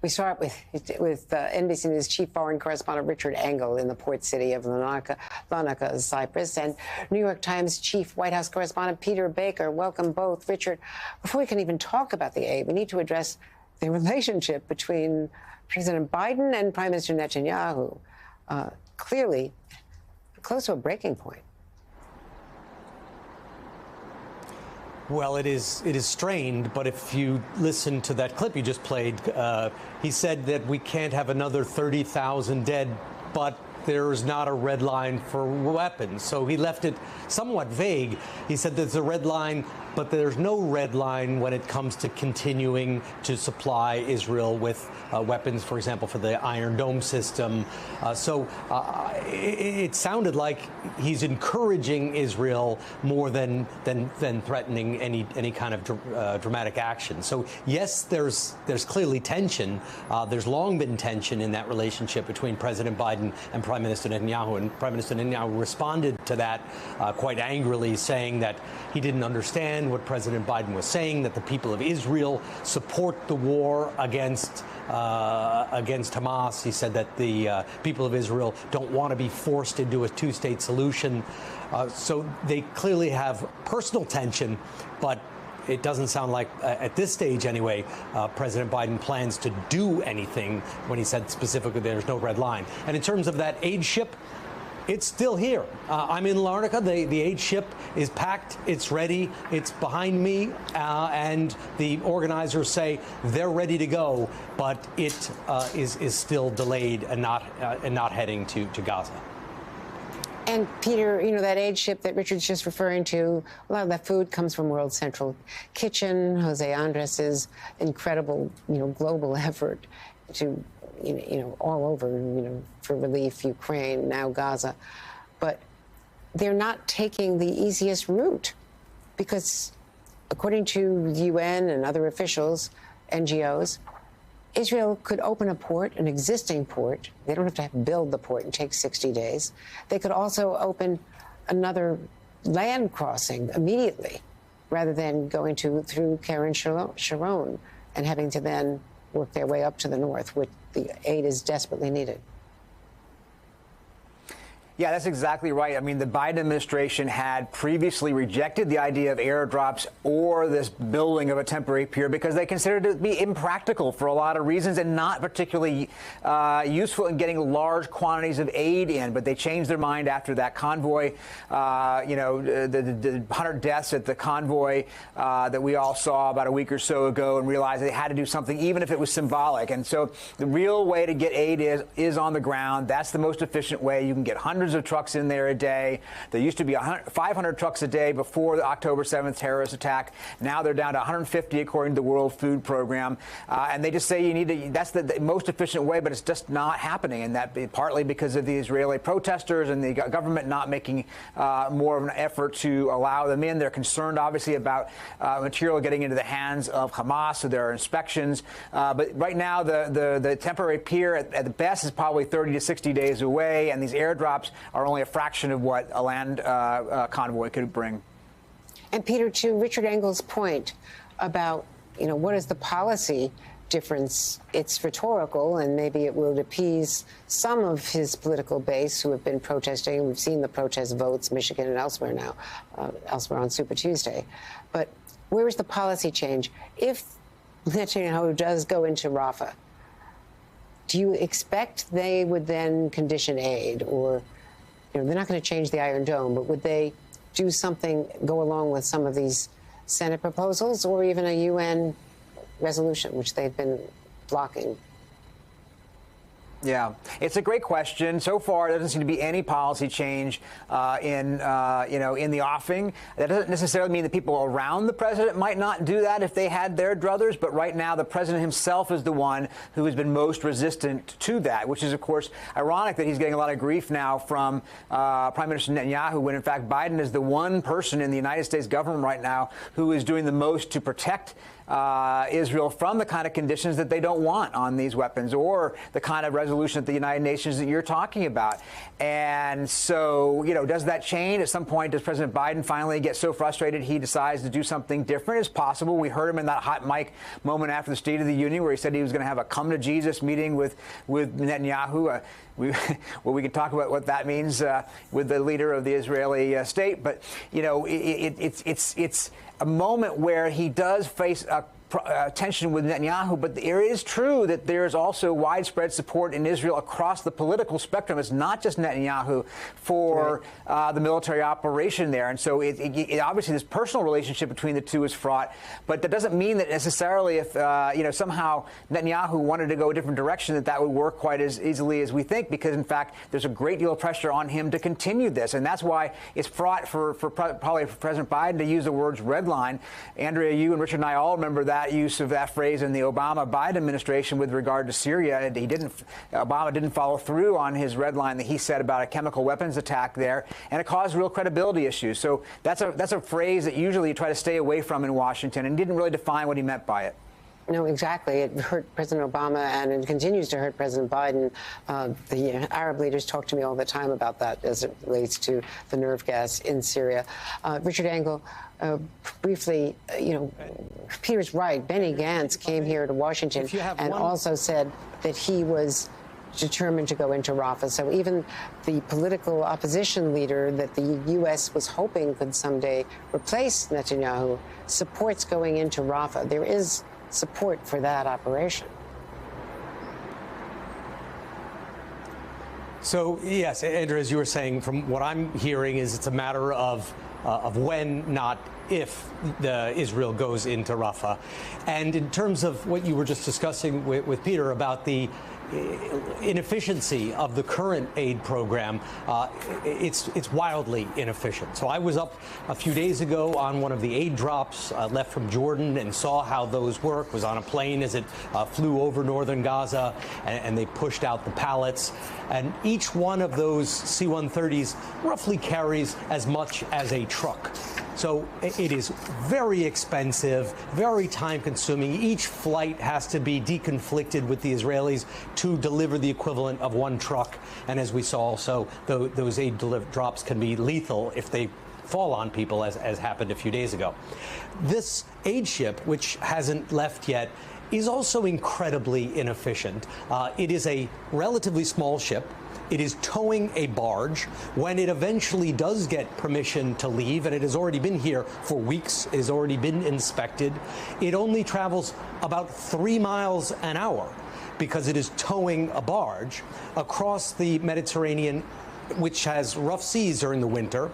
We start with NBC News chief foreign correspondent Richard Engel in the port city of Larnaca, Cyprus, and New York Times chief White House correspondent Peter Baker. Welcome both. Richard, before we can even talk about the aid, we need to address the relationship between President Biden and Prime Minister Netanyahu. Clearly close to a breaking point. Well, it is strained, but if you listen to that clip you just played, he said that we can't have another 30,000 dead, but there's not a red line for weapons. So he left it somewhat vague. He said there's a red line, but there's no red line when it comes to continuing to supply Israel with weapons, for example, for the Iron Dome system. It sounded like he's encouraging Israel more than threatening any kind of dramatic action. So yes, there's clearly tension. There's long been tension in that relationship between President Biden and Prime Minister Netanyahu, and Prime Minister Netanyahu responded to that quite angrily, saying that he didn't understand what President Biden was saying, that the people of Israel support the war against Hamas. He said that the people of Israel don't want to be forced into a two-state solution. So they clearly have personal tension, but it doesn't sound like, at this stage anyway, President Biden plans to do anything when he said specifically there's no red line. And in terms of that aid ship, it's still here. I'm in Larnaca. The aid ship is packed. It's ready. It's behind me. And the organizers say they're ready to go, but it is still delayed and not heading to Gaza. And Peter, you know, that aid ship that Richard's just referring to, a lot of that food comes from World Central Kitchen, Jose Andres's incredible, global effort to, all over, for relief, Ukraine, now Gaza. But they're not taking the easiest route because, according to the UN and other officials, NGOs, Israel could open a port, an existing port. They don't have to build the port and take 60 days. They could also open another land crossing immediately rather than going through Keren Sharon and having to then work their way up to the north, which the aid is desperately needed. Yeah, that's exactly right. I mean, the Biden administration had previously rejected the idea of airdrops or this building of a temporary pier because they considered it to be impractical for a lot of reasons and not particularly useful in getting large quantities of aid in. But they changed their mind after that convoy, the 100 deaths at the convoy that we all saw about a week or so ago, and realized they had to do something, even if it was symbolic. And so the real way to get aid is on the ground. That's the most efficient way. You can get hundreds of trucks in there a day. There used to be 500 trucks a day before the October 7th terrorist attack. Now they're down to 150 according to the World Food Program. And they just say you need to, that's the most efficient way, but it's just not happening. And that partly because of the Israeli protesters and the government not making more of an effort to allow them in. They're concerned, obviously, about material getting into the hands of Hamas, so there are inspections. But right now, the temporary pier at the best is probably 30 to 60 days away, and these airdrops are only a fraction of what a land convoy could bring. And Peter, to Richard Engel's point about, what is the policy difference? It's rhetorical, and maybe it will appease some of his political base who have been protesting. We've seen the protest votes, Michigan and elsewhere now, elsewhere on Super Tuesday. But where is the policy change? If Netanyahu does go into Rafah, do you expect they would then condition aid, or they're not going to change the Iron Dome, but would they do something, go along with some of these Senate proposals or even a UN resolution, which they've been blocking? Yeah, it's a great question. So far, there doesn't seem to be any policy change in the offing. That doesn't necessarily mean that people around the president might not do that if they had their druthers. But right now, the president himself is the one who has been most resistant to that, which is, of course, ironic that he's getting a lot of grief now from Prime Minister Netanyahu, when, in fact, Biden is the one person in the United States government right now who is doing the most to protect Israel from the kind of conditions that they don't want on these weapons, or the kind of resolution at the United Nations that you're talking about. And so, does that change? At some point, does President Biden finally get so frustrated he decides to do something different? It's possible. We heard him in that hot mic moment after the State of the Union where he said he was going to have a come-to-Jesus meeting with Netanyahu. We can talk about what that means with the leader of the Israeli state. But, it's a moment where he does face tension with Netanyahu, but it is true that there is also widespread support in Israel across the political spectrum. It's not just Netanyahu for the military operation there. And so it obviously this personal relationship between the two is fraught, but that doesn't mean that necessarily if, somehow Netanyahu wanted to go a different direction, that would work quite as easily as we think, because in fact, there's a great deal of pressure on him to continue this. And that's why it's fraught probably for President Biden to use the words red line. Andrea, you and Richard and I all remember that use of that phrase in the Obama-Biden administration with regard to Syria. Obama didn't follow through on his red line that he said about a chemical weapons attack there, and it caused real credibility issues. So that's a phrase that usually you try to stay away from in Washington, and didn't really define what he meant by it. No, exactly. It hurt President Obama, and it continues to hurt President Biden. The Arab leaders talk to me all the time about that as it relates to the nerve gas in Syria. Richard Engel, briefly, Peter's right. Benny Gantz came here to Washington and also said that he was determined to go into Rafah. So even the political opposition leader that the U.S. was hoping could someday replace Netanyahu supports going into Rafah. There is support for that operation. So, yes, Andrew, as you were saying, from what I'm hearing is it's a matter of when, not if, Israel goes into Rafah. And in terms of what you were just discussing with Peter about the inefficiency of the current aid program, it's wildly inefficient. So I was up a few days ago on one of the aid drops left from Jordan and saw how those work. Was on a plane as it flew over northern Gaza, and they pushed out the pallets. And each one of those C-130s roughly carries as much as a truck. So it is very expensive, very time-consuming. Each flight has to be deconflicted with the Israelis to deliver the equivalent of one truck. And as we saw also, those aid drops can be lethal if they fall on people, as happened a few days ago. This aid ship, which hasn't left yet, is also incredibly inefficient. It is a relatively small ship. It is towing a barge. When it eventually does get permission to leave, and it has already been here for weeks, it has already been inspected, it only travels about 3 miles an hour because it is towing a barge across the Mediterranean, which has rough seas during the winter.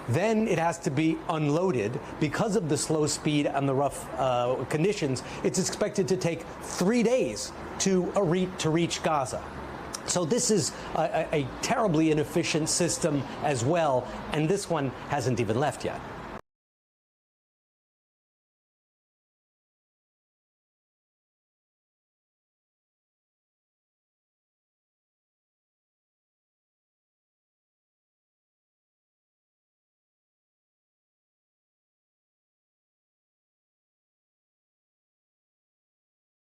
Then it has to be unloaded. Because of the slow speed and the rough conditions, it's expected to take 3 days to reach Gaza. So this is a terribly inefficient system as well, and this one hasn't even left yet.